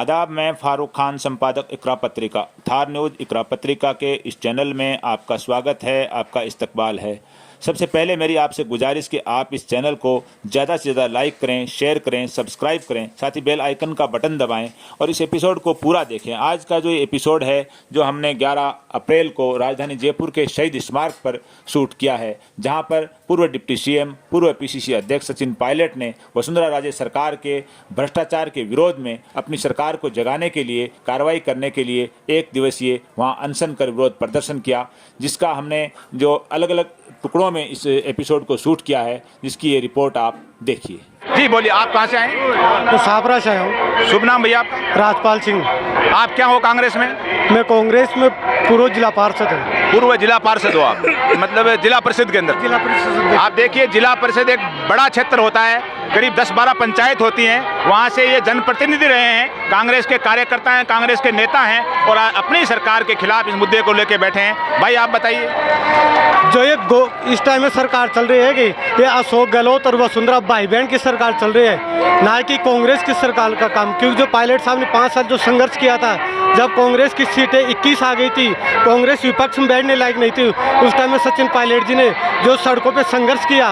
आदाब, मैं फारूक खान, संपादक इकरा पत्रिका। थार न्यूज़ इकरा पत्रिका के इस चैनल में आपका स्वागत है, आपका इस्तकबाल है। सबसे पहले मेरी आपसे गुजारिश कि आप इस चैनल को ज़्यादा से ज़्यादा लाइक करें, शेयर करें, सब्सक्राइब करें, साथ ही बेल आइकन का बटन दबाएं और इस एपिसोड को पूरा देखें। आज का जो एपिसोड है, जो हमने 11 अप्रैल को राजधानी जयपुर के शहीद स्मारक पर शूट किया है, जहां पर पूर्व डिप्टी सीएम, पूर्व पीसीसी अध्यक्ष सचिन पायलट ने वसुंधरा राजे सरकार के भ्रष्टाचार के विरोध में अपनी सरकार को जगाने के लिए, कार्रवाई करने के लिए 1 दिवसीय वहां अनशन कर विरोध प्रदर्शन किया, जिसका हमने जो अलग अलग टुकड़ों में इस एपिसोड को शूट किया है, जिसकी ये रिपोर्ट आप देखिए। जी बोलिए, आप कहाँ से आए? तो सापरा से आया हूँ। शुभ नाम भैया आपका? राजपाल सिंह। आप क्या हो कांग्रेस में? मैं कांग्रेस में पूर्व जिला पार्षद हूँ। पूर्व जिला पार्षद हो आप? मतलब जिला परिषद के अंदर? जिला परिषद। आप देखिए, जिला परिषद एक बड़ा क्षेत्र होता है, करीब 10-12 पंचायत होती हैं, वहाँ से ये जनप्रतिनिधि रहे हैं, कांग्रेस के कार्यकर्ता हैं, कांग्रेस के नेता हैं और अपनी सरकार के खिलाफ इस मुद्दे को लेकर बैठे हैं। भाई आप बताइए, जो ये इस टाइम में सरकार चल रही है कि ये अशोक गहलोत और वसुंधरा भाई बहन की सरकार चल रही है, ना कि कांग्रेस की सरकार का काम। क्योंकि जो पायलट साहब ने 5 साल जो संघर्ष किया था, जब कांग्रेस की सीटें 21 आ गई थी, कांग्रेस विपक्ष में बैठने लायक नहीं थी, उस टाइम में सचिन पायलट जी ने जो सड़कों पे संघर्ष किया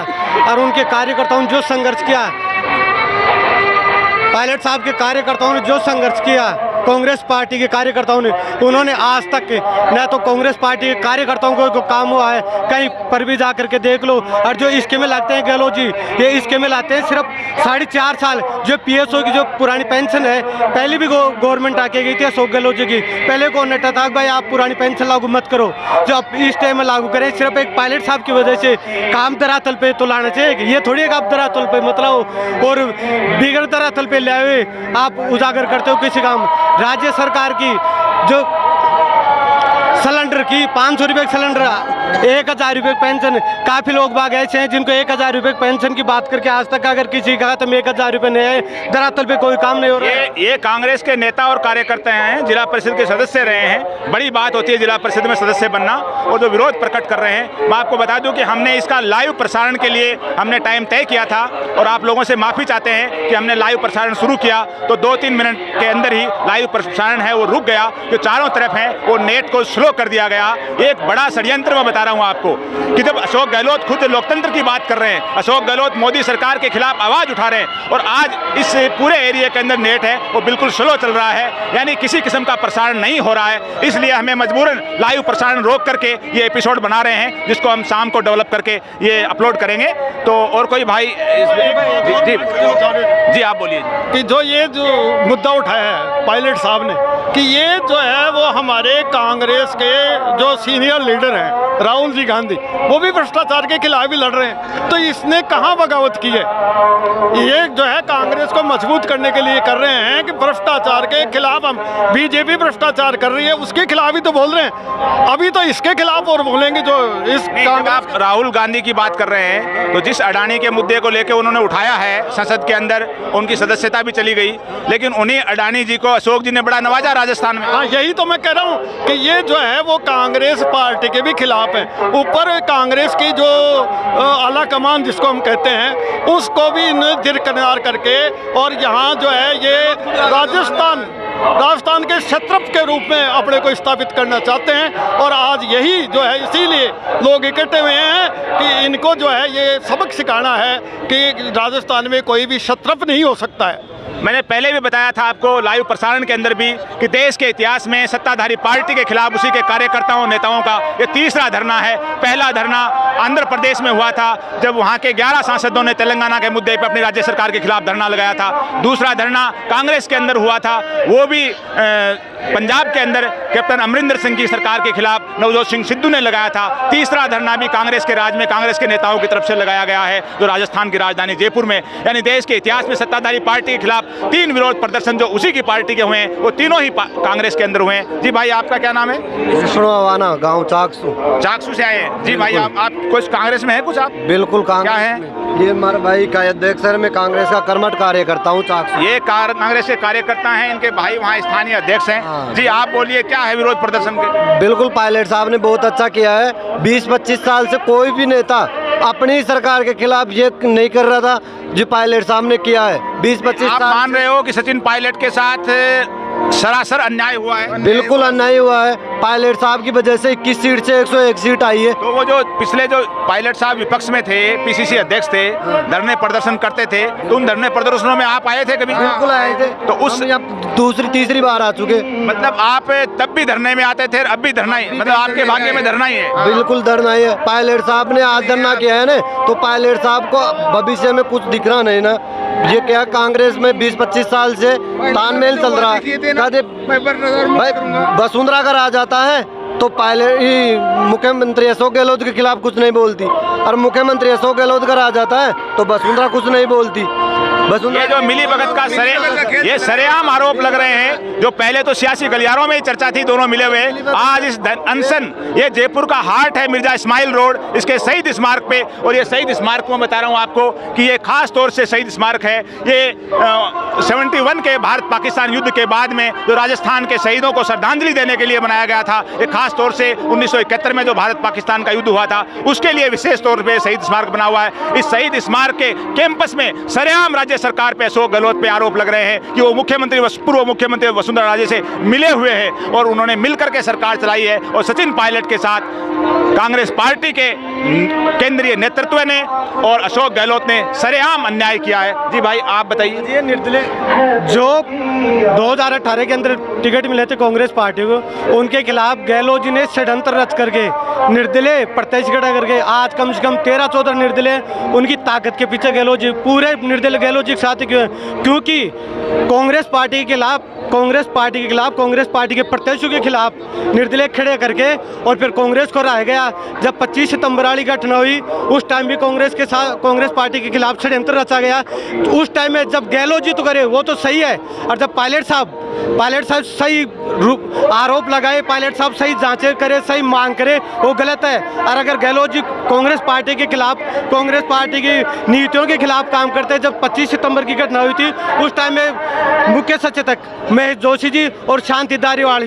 और उनके कार्यकर्ताओं ने जो संघर्ष किया, पायलट साहब के कार्यकर्ताओं ने जो संघर्ष किया, कांग्रेस पार्टी के कार्यकर्ताओं ने, उन्होंने आज तक न तो कांग्रेस पार्टी के कार्यकर्ताओं को काम हुआ है, कहीं पर भी जा करके देख लो। और जो स्कीमें लाते हैं गहलोत जी, ये स्कीमें लाते हैं सिर्फ 4.5 साल। जो पीएसओ की जो पुरानी पेंशन है, पहले भी गवर्नमेंट आके गई थी अशोक गहलोत जी की, पहले कौन नेता था भाई आप पुरानी पेंशन लागू मत करो, जो अब इस टाइम में लागू करें। सिर्फ एक पायलट साहब की वजह से काम धरातल पे तो लाना चाहिए, ये थोड़ी एक आप धरातल पे मतलब और बिगड़ धरातल पे ले आए आप उजागर करते हो किसी काम। राज्य सरकार की जो सिलेंडर की 500 रुपये सिलेंडर, 1000 रुपये पेंशन, काफ़ी लोग बाग ऐसे हैं जिनको 1000 रुपये पेंशन की बात करके आज तक अगर किसी कहा तो 1000 रुपये नहीं है, धरातल पे कोई काम नहीं हो रहा है। ये कांग्रेस के नेता और कार्यकर्ता हैं, जिला परिषद के सदस्य रहे हैं, बड़ी बात होती है जिला परिषद में सदस्य बनना, और जो विरोध प्रकट कर रहे हैं। मैं आपको बता दूं कि हमने इसका लाइव प्रसारण के लिए हमने टाइम तय किया था और आप लोगों से माफ़ी चाहते हैं कि हमने लाइव प्रसारण शुरू किया तो 2-3 मिनट के अंदर ही लाइव प्रसारण है वो रुक गया। जो चारों तरफ है वो नेट को स्लो कर दिया गया। एक बड़ा षड्यंत्र मैं बता रहा हूं आपको कि जब अशोक गहलोत खुद लोकतंत्र की बात कर रहे हैं, अशोक गहलोत मोदी सरकार के खिलाफ आवाज उठा रहे हैं और आज इस पूरे एरिया के अंदर नेट है वो बिल्कुल स्लो चल रहा है, यानी किसी किस्म का प्रसारण नहीं हो रहा है। इसलिए हमें मजबूरन लाइव प्रसारण रोक करके ये एपिसोड बना रहे हैं, जिसको हम शाम को डेवलप करके ये अपलोड करेंगे। तो और कोई भाई? जी आप बोलिए। कि जो ये जो मुद्दा उठाया है पायलट साहब ने कि ये जो है वो हमारे कांग्रेस के जो सीनियर लीडर हैं राहुल जी गांधी, वो भी भ्रष्टाचार के खिलाफ भी लड़ रहे हैं, तो इसने कहाँ बगावत की है? ये जो है कांग्रेस को मजबूत करने के लिए कर रहे हैं कि भ्रष्टाचार के खिलाफ हम, बीजेपी भ्रष्टाचार कर रही है उसके खिलाफ ही तो बोल रहे हैं, अभी तो इसके खिलाफ और बोलेंगे। जो इस आप राहुल गांधी की बात कर रहे हैं तो जिस अडानी के मुद्दे को लेकर उन्होंने उठाया है संसद के अंदर, उनकी सदस्यता भी चली गई, लेकिन उन्हीं अडानी जी को अशोक जी ने बड़ा नवाजा राजस्थान में। हाँ, यही तो मैं कह रहा हूँ कि ये जो है वो कांग्रेस पार्टी के भी खिलाफ है। ऊपर कांग्रेस की जो आला कमान जिसको हम कहते हैं, उसको भी इन्हें दरकिनार करके और यहाँ जो है ये राजस्थान के क्षत्रप के रूप में अपने को स्थापित करना चाहते हैं। और आज यही जो है इसीलिए लोग इकट्ठे हुए हैं कि इनको जो है ये सबक सिखाना है कि राजस्थान में कोई भी क्षत्रप नहीं हो सकता है। मैंने पहले भी बताया था आपको लाइव प्रसारण के अंदर भी कि देश के इतिहास में सत्ताधारी पार्टी के खिलाफ उसी के कार्यकर्ताओं नेताओं का ये तीसरा धरना है। पहला धरना आंध्र प्रदेश में हुआ था जब वहां के 11 सांसदों ने तेलंगाना के मुद्दे पर अपनी राज्य सरकार के खिलाफ धरना लगाया था। दूसरा धरना कांग्रेस के अंदर हुआ था, वो भी पंजाब के अंदर कैप्टन अमरिंदर सिंह की सरकार के खिलाफ नवजोत सिंह सिद्धू ने लगाया था। तीसरा धरना भी कांग्रेस के राज में कांग्रेस के नेताओं की तरफ से लगाया गया है, जो राजस्थान की राजधानी जयपुर में। यानी देश के इतिहास में सत्ताधारी पार्टी के खिलाफ 3 विरोध प्रदर्शन जो उसी की पार्टी के हुए हैं, वो तीनों ही कांग्रेस के अंदर हुए हैं। जी भाई, आपका क्या नाम है? विष्णुवाना, गाँव चाकसू से आए हैं। जी भाई, आप कुछ कांग्रेस में है? कुछ आप? बिल्कुल क्या है? ये हमारे भाई का अध्यक्ष है, मैं कांग्रेस का कर्मठ कार्यकर्ता हूँ। ये कांग्रेस के कार्यकर्ता हैं, इनके भाई वहाँ स्थानीय अध्यक्ष हैं। हाँ। जी आप बोलिए, क्या है विरोध प्रदर्शन के? बिल्कुल, पायलट साहब ने बहुत अच्छा किया है। 20-25 साल से कोई भी नेता अपनी सरकार के खिलाफ ये नहीं कर रहा था जो पायलट साहब ने किया है। 20-25 आप साल मान रहे हो कि सचिन पायलट के साथ सरासर अन्याय हुआ है। बिल्कुल अन्याय हुआ है। पायलट साहब की वजह से 21 सीट से 101 सीट आई है। तो वो जो पिछले जो पायलट साहब विपक्ष में थे, पीसीसी अध्यक्ष थे, धरने प्रदर्शन करते थे, तो उन धरने प्रदर्शनों में आप आए थे कभी? बिल्कुल आए थे। तो उस दूसरी तीसरी बार आ चुके। मतलब आप तब भी धरने में आते थे, अब भी धरना ही, मतलब आपके भाग्य में धरना ही है। बिल्कुल धरना ही है। पायलट साहब ने आज धरना किया है ना, तो पायलट साहब को भविष्य में कुछ दिख रहा नहीं ना। ये क्या कांग्रेस में 20-25 साल से तालमेल चल रहा है। भाई वसुंधरा का राज आता है तो मुख्यमंत्री अशोक गहलोत के खिलाफ कुछ नहीं बोलती, और मुख्यमंत्री अशोक गहलोत का राज आता है तो वसुंधरा कुछ नहीं बोलती। ये जो मिली भगत का ये सरेआम आरोप लग रहे हैं, जो पहले तो सियासी गलियारों में ही चर्चा थी दोनों मिले हुए, आज इस अनशन, ये जयपुर का हार्ट है मिर्जा इस्माइल रोड, इसके शहीद स्मारक पे, और ये शहीद स्मारक को मैं बता रहा हूँ आपको कि ये खास तौर से शहीद स्मारक है। ये 71 के भारत पाकिस्तान युद्ध के बाद में जो राजस्थान के शहीदों को श्रद्धांजलि देने के लिए बनाया गया था, ये खास तौर से 1971 में जो भारत पाकिस्तान का युद्ध हुआ था उसके लिए विशेष तौर पे शहीद स्मारक बना हुआ है। इस शहीद स्मारक के कैंपस में सरेआम राज्य सरकार पे अशोक गहलोत पे आरोप लग रहे हैं कि वो पूर्व मुख्यमंत्री वसुंधरा राजे से मिले हुए हैं और उन्होंने मिलकर के सरकार चलाई है, और सचिन पायलट के साथ कांग्रेस पार्टी के केंद्रीय नेतृत्व ने और अशोक गहलोत ने सरेआम अन्याय किया है। जी भाई आप बताइए। ये निर्दलीय जो 2018 के अंदर टिकट मिले थे कांग्रेस पार्टी को, उनके खिलाफ गहलोत जी ने षड्यंत्र रच करके निर्दलीय प्रत्याशी खड़ा करके आज कम से कम 13-14 निर्दलीय, उनकी ताकत के पीछे गहलोत जी, पूरे निर्दलीय गहलोत जी के साथ क्यों है? क्योंकि कांग्रेस पार्टी के खिलाफ कांग्रेस पार्टी के प्रत्याशियों के खिलाफ निर्दलीय खड़े करके, और फिर कांग्रेस को रहा गया। जब 25 सितंबर वाली घटना हुई उस टाइम भी कांग्रेस पार्टी के खिलाफ षड्यंत्र रचा गया। तो उस टाइम में जब गहलोत जी तो करे वो तो सही है, और जब पायलट साहब सही आरोप लगाए, पायलट साहब सही जांचे करे, सही मांग करे, वो गलत है। और अगर गहलोत जी कांग्रेस पार्टी के खिलाफ, कांग्रेस पार्टी की नीतियों के खिलाफ काम करते हैं, जब 25 सितंबर की घटना हुई थी उस टाइम में मुख्य सचेतक महेश जोशी जी और शांति धारीवाल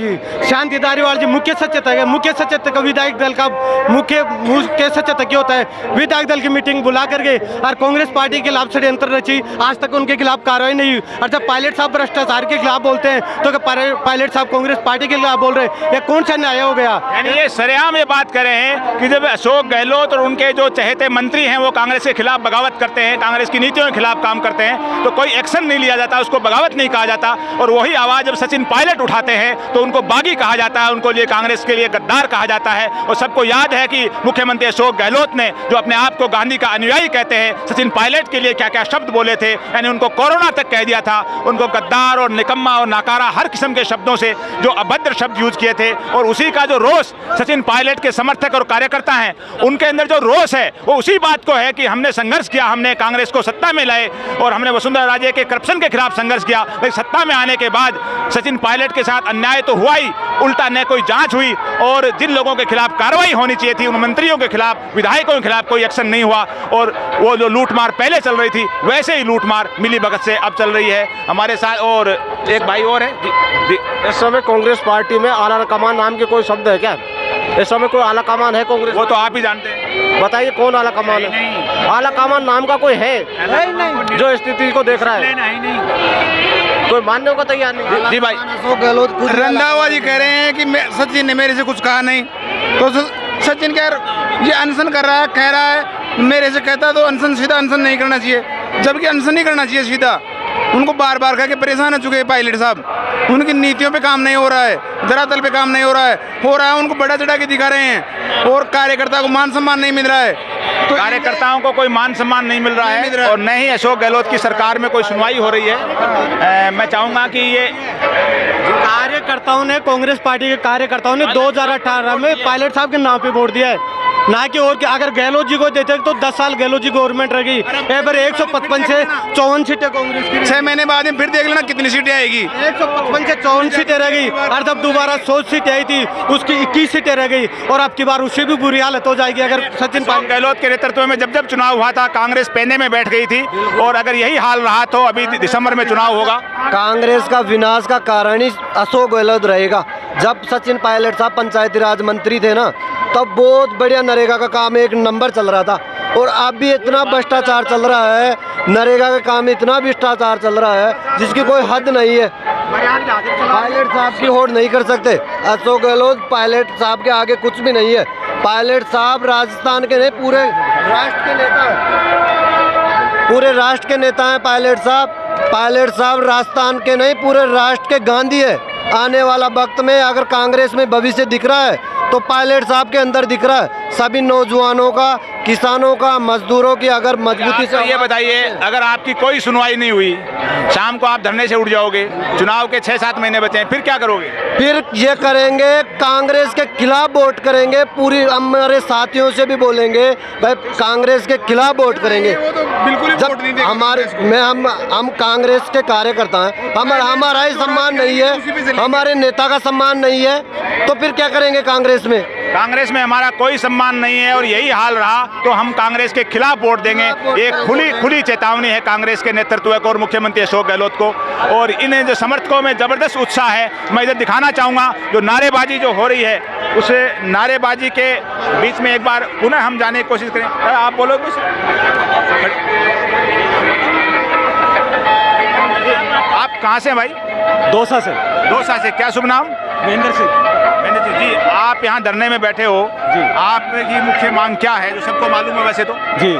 जी मुख्य सचेतक है। मुख्य सचेतक विधायक दल का मुख्य सचेतक होता है। विधायक दल की मीटिंग बुला करके और कांग्रेस पार्टी के खिलाफ षड्यंत्र रची, आज तक उनके खिलाफ कार्रवाई नहीं हुई। और जब पायलट साहब भ्रष्टाचार के खिलाफ बोलते हैं तो पायलट साहब कांग्रेस पार्टी के खिलाफ बोल रहे हैं, ये कौन सा न्याय हो गया? यानी ये सरेआम ये बात कर रहे हैं कि जब अशोक गहलोत और उनके जो चहेते मंत्री हैं वो कांग्रेस के खिलाफ बगावत करते हैं, कांग्रेस की नीतियों के खिलाफ काम करते हैं, तो कोई एक्शन नहीं लिया जाता, उसको बगावत नहीं कहा जाता। और वही आवाज़ जब सचिन पायलट उठाते हैं तो उनको बागी कहा जाता है, उनको लिए कांग्रेस के लिए गद्दार कहा जाता है। और सबको याद है कि मुख्यमंत्री अशोक गहलोत ने जो अपने आप को गांधी का अनुयायी कहते हैं, सचिन पायलट के लिए क्या क्या शब्द बोले थे, यानी उनको कोरोना तक कह दिया था, उनको गद्दार और निकम्मा और नाकारा हर किस्म के शब्दों से जो अभद्र शब्द यूज किए थे। और उसी का जो रोष सचिन पायलट के समर्थक और कार्यकर्ता हैं उनके अंदर जो रोष है वो उसी बात को है कि हमने संघर्ष किया, हमने कांग्रेस को सत्ता में लाए और हमने वसुंधरा राजे के करप्शन के खिलाफ संघर्ष किया, लेकिन सत्ता में आने के बाद सचिन पायलट के साथ अन्याय तो हुआ ही, उल्टा न कोई जांच हुई और जिन लोगों के खिलाफ कार्रवाई होनी चाहिए थी, उन मंत्रियों के खिलाफ, विधायकों के खिलाफ कोई एक्शन नहीं हुआ। और वो जो लूटमार पहले चल रही थी वैसे ही लूटमार मिली भगत से अब चल रही है। हमारे साथ और एक भाई और है जी। इस समय कांग्रेस पार्टी में आला कमान नाम के कोई शब्द है क्या? इस समय कोई आला कमान है कांग्रेस? वो तो आप ही जानते हैं, बताइए कौन आला कमान है? आला कमान नाम का कोई है जो स्थिति को देख रहा है? कोई मानने को तैयार नहीं। जी भाई। रंधावा जी कह रहे हैं कि सचिन ने मेरे से कुछ कहा नहीं, तो सचिन क्या ये अनशन कर रहा है, कह रहा है मेरे से कहता तो अनशन सीधा अनशन नहीं करना चाहिए, जबकि अनशन नहीं करना चाहिए सीधा। उनको बार बार कह के परेशान हो चुके हैं पायलट साहब, उनकी नीतियों पे काम नहीं हो रहा है, धरातल पे काम नहीं हो रहा है, उनको बड़ा चढ़ा के दिखा रहे हैं और कार्यकर्ता को मान सम्मान नहीं मिल रहा है। तो कार्यकर्ताओं को कोई मान सम्मान नहीं मिल रहा है और न ही अशोक गहलोत की सरकार में कोई सुनवाई हो रही है। मैं चाहूँगा कि ये कार्यकर्ताओं ने, कांग्रेस पार्टी के कार्यकर्ताओं ने 2018 में पायलट साहब के नाम पे वोट दिया है, ना कि और अगर गहलोत जी को देते तो 10 साल गहलोत जी गवर्नमेंट रहेगी। 155 से 54 सीटें कांग्रेस की, 6 महीने बाद में फिर देख लेना कितनी सीटें आएगी। 155 से 54 सीटें रह गई और जब दोबारा 100 सीटें आई थी उसकी 21 सीटें रह गई और अब की बार उससे भी बुरी हालत हो जाएगी। अगर सचिन गहलोत के नेतृत्व में जब चुनाव हुआ था कांग्रेस पहने में बैठ गई थी और अगर यही हाल रहा तो अभी दिसंबर में चुनाव होगा। कांग्रेस का विनाश का कारण ही अशोक गहलोत रहेगा। जब सचिन पायलट साहब पंचायती राज मंत्री थे ना, तब बहुत बढ़िया नरेगा का काम एक नंबर चल रहा था और अब भी इतना भ्रष्टाचार चल रहा है, नरेगा का काम इतना भ्रष्टाचार चल रहा है जिसकी कोई हद नहीं है। पायलट साहब की होड़ नहीं कर सकते। अशोक गहलोत पायलट साहब के आगे कुछ भी नहीं है। पायलट साहब राजस्थान के नहीं, पूरे राष्ट्र के नेता हैं। पूरे राष्ट्र के नेता हैं पायलट साहब। पायलट साहब राजस्थान के नहीं, पूरे राष्ट्र के गांधी है। आने वाला वक्त में अगर कांग्रेस में भविष्य दिख रहा है तो पायलट साहब के अंदर दिख रहा है। सभी नौजवानों का, किसानों का, मजदूरों की अगर मजबूती से ये बताइए, अगर आपकी कोई सुनवाई नहीं हुई, शाम को आप धरने से उठ जाओगे, चुनाव के 6-7 महीने बचे हैं, फिर क्या करोगे? फिर ये करेंगे, कांग्रेस के खिलाफ वोट करेंगे। पूरी हमारे साथियों से भी बोलेंगे भाई कांग्रेस के खिलाफ वोट करेंगे। जब हम कांग्रेस के कार्यकर्ता हैं, हमारा ही सम्मान नहीं है, हमारे नेता का सम्मान नहीं है, तो फिर क्या करेंगे कांग्रेस में? कांग्रेस में हमारा कोई सम्मान नहीं है और यही हाल रहा तो हम कांग्रेस के खिलाफ वोट देंगे। एक खुली चेतावनी है कांग्रेस के नेतृत्व को और मुख्यमंत्री अशोक गहलोत को। और इन्हें जो समर्थकों में जबरदस्त उत्साह है, मैं इधर दिखाना चाहूँगा। जो नारेबाजी जो हो रही है, उस नारेबाजी के बीच में एक बार पुनः हम जाने की कोशिश करें। आप बोलो कुछ। आप कहाँ से भाई? दौसा से। दौसा से। क्या शुभ नाम? महेंद्र सिंह। जी, आप यहाँ धरने में बैठे हो जी, आपकी मुख्य मांग क्या है जो सबको मालूम है वैसे तो? जी,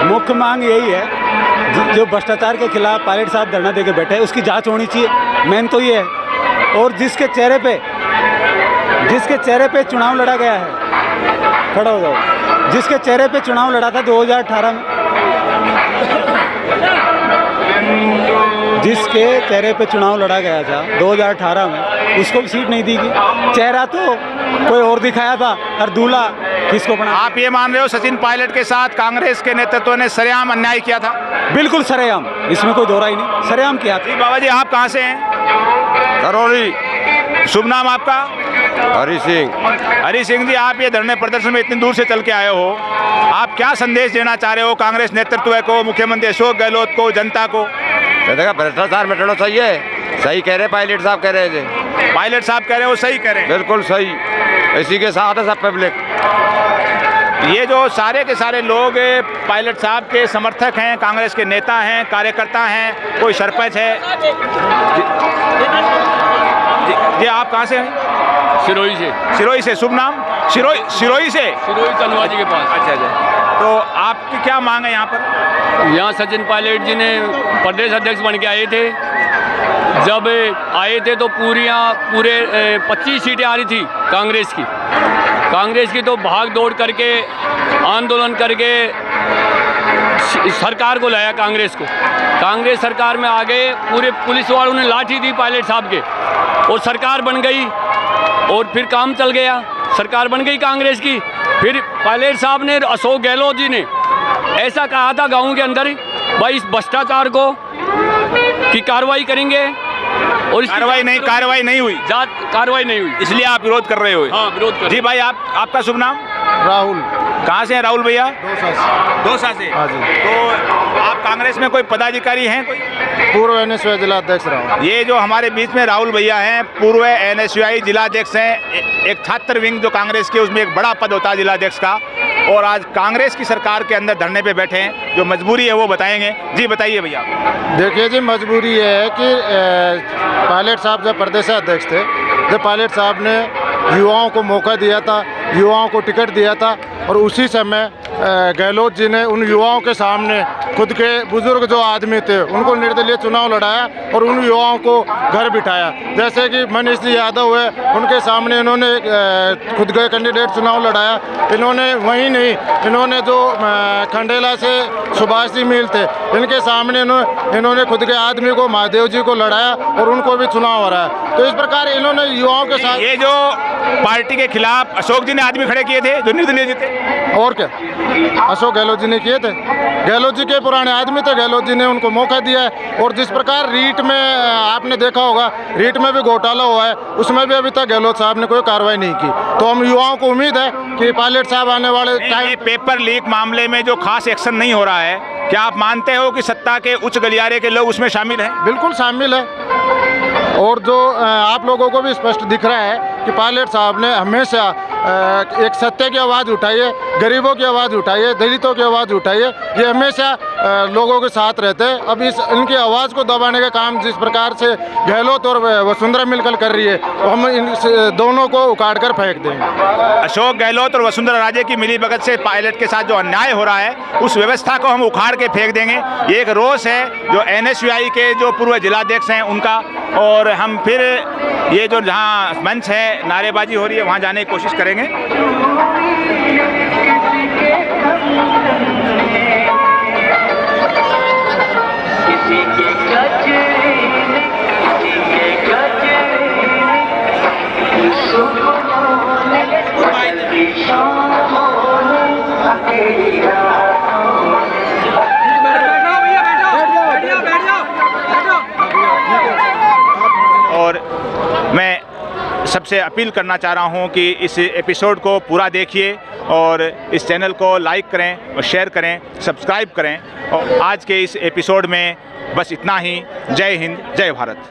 मुख्य मांग यही है, जो भ्रष्टाचार के खिलाफ पायलट साहब धरना देके बैठे हैं उसकी जांच होनी चाहिए, मेन तो ये है। और जिसके चेहरे पे चुनाव लड़ा गया है, खड़ा हो जाओ, जिसके चेहरे पे चुनाव लड़ा था 2018 में, जिसके चेहरे पे चुनाव लड़ा गया था 2018 में, उसको भी सीट नहीं दी गई। चेहरा तो कोई और दिखाया था और दूल्हा किसको बना? आप ये मान रहे हो सचिन पायलट के साथ कांग्रेस के नेतृत्व ने सरेआम अन्याय किया था? बिल्कुल सरेआम, इसमें कोई दोहरा ही नहीं, सरेआम किया था। बाबा जी, आप कहाँ से हैं? करौली। शुभ नाम आपका? हरी सिंह। हरी सिंह जी, आप ये धरने प्रदर्शन में इतनी दूर से चल के आए हो, आप क्या संदेश देना चाह रहे हो कांग्रेस नेतृत्व को, मुख्यमंत्री अशोक गहलोत को, जनता को? देखा, भ्रष्टाचार मिटाना चाहिए। सही कह रहे पायलट साहब, कह रहे थे। पायलट साहब कह रहे हो, सही कह रहे हैं। बिल्कुल सही, इसी के साथ है सब पब्लिक। ये जो सारे के सारे लोग पायलट साहब के समर्थक हैं, कांग्रेस के नेता हैं, कार्यकर्ता हैं, कोई सरपंच है। जी, आप कहाँ से हैं? सिरोही से। सिरोही से। शुभ नाम? सिरोही से। सिरोही तलवाजी के पास। अच्छा। तो आपकी क्या मांग है यहाँ पर? यहाँ सचिन पायलट जी ने प्रदेश अध्यक्ष बन के आए थे। जब आए थे तो पूरे 25 सीटें आ रही थी कांग्रेस की तो भाग दौड़ करके, आंदोलन करके सरकार को लाया कांग्रेस सरकार में आ गए। पूरे पुलिस वालों ने लाठी दी पायलट साहब के और सरकार बन गई और फिर काम चल गया, सरकार बन गई कांग्रेस की। फिर पायलट साहब ने, अशोक गहलोत जी ने ऐसा कहा था गाँव के अंदर, भाई इस भ्रष्टाचार को की कार्रवाई करेंगे और कार्रवाई नहीं हुई, कार्रवाई नहीं हुई, इसलिए आप विरोध कर रहे हो? हाँ, विरोध कर। जी भाई, आपका शुभ नाम? राहुल। कहाँ से हैं राहुल भैया? दौसा से। हाँ जी। तो आप कांग्रेस में कोई पदाधिकारी हैं? कोई पूर्व NSUI जिला अध्यक्ष रहा। ये जो हमारे बीच में राहुल भैया हैं, पूर्व NSUI जिलाध्यक्ष हैं। एक छात्र विंग जो कांग्रेस के, उसमें एक बड़ा पद होता है जिलाध्यक्ष का, और आज कांग्रेस की सरकार के अंदर धरने पे बैठे हैं। जो मजबूरी है वो बताएंगे। जी बताइए भैया। देखिए जी, मजबूरी ये है कि पायलट साहब जब प्रदेश अध्यक्ष थे, जब पायलट साहब ने युवाओं को मौका दिया था, युवाओं को टिकट दिया था, और उसी समय गहलोत जी ने उन युवाओं के सामने खुद के बुजुर्ग जो आदमी थे उनको निर्दलीय चुनाव लड़ाया और उन युवाओं को घर बिठाया। जैसे कि मनीष जी यादव है, उनके सामने इन्होंने खुद के कैंडिडेट चुनाव लड़ाया। इन्होंने वहीं नहीं, इन्होंने जो खंडेला से सुभाष जी मील थे, इनके सामने इन्होंने खुद के आदमी को, महादेव जी को लड़ाया और उनको भी चुनाव हराया। तो इस प्रकार इन्होंने युवाओं के साथ, ये जो पार्टी के खिलाफ अशोक जी ने आदमी खड़े किए थे जो निर्दलीय जीते, और क्या अशोक गहलोत जी ने किए थे। गहलोत जी के पुराने आदमी थे, गहलोत जी ने उनको मौका दिया है। और जिस प्रकार रीट में आपने देखा होगा, रीट में भी घोटाला हुआ है, उसमें भी अभी तक गहलोत साहब ने कोई कार्रवाई नहीं की। तो हम युवाओं को उम्मीद है कि पायलट साहब आने वाले टाइम, पेपर लीक मामले में जो खास एक्शन नहीं हो रहा है, क्या आप मानते हो कि सत्ता के उच्च गलियारे के लोग उसमें शामिल हैं? बिल्कुल शामिल है। और जो आप लोगों को भी स्पष्ट दिख रहा है कि पायलट साहब ने हमेशा एक सत्य की आवाज़ उठाई है, गरीबों की आवाज़ उठाई है, दलितों की आवाज़ उठाई है। ये हमेशा लोगों के साथ रहते। अब इनकी आवाज़ को दबाने का काम जिस प्रकार से गहलोत और वसुंधरा मिलकर कर रही है, हम इन दोनों को उखाड़ कर फेंक देंगे। अशोक गहलोत और वसुंधरा राजे की मिलीभगत से पायलट के साथ जो अन्याय हो रहा है, उस व्यवस्था को हम उखाड़ के फेंक देंगे। ये एक रोष है जो NSUI के जो पूर्व जिलाध्यक्ष हैं उनका, और हम फिर ये जो जहाँ मंच है नारेबाजी हो रही है वहाँ जाने की कोशिश करेंगे। और मैं सबसे अपील करना चाह रहा हूं कि इस एपिसोड को पूरा देखिए और इस चैनल को लाइक करें और शेयर करें, सब्सक्राइब करें। और आज के इस एपिसोड में बस इतना ही। जय हिंद, जय भारत।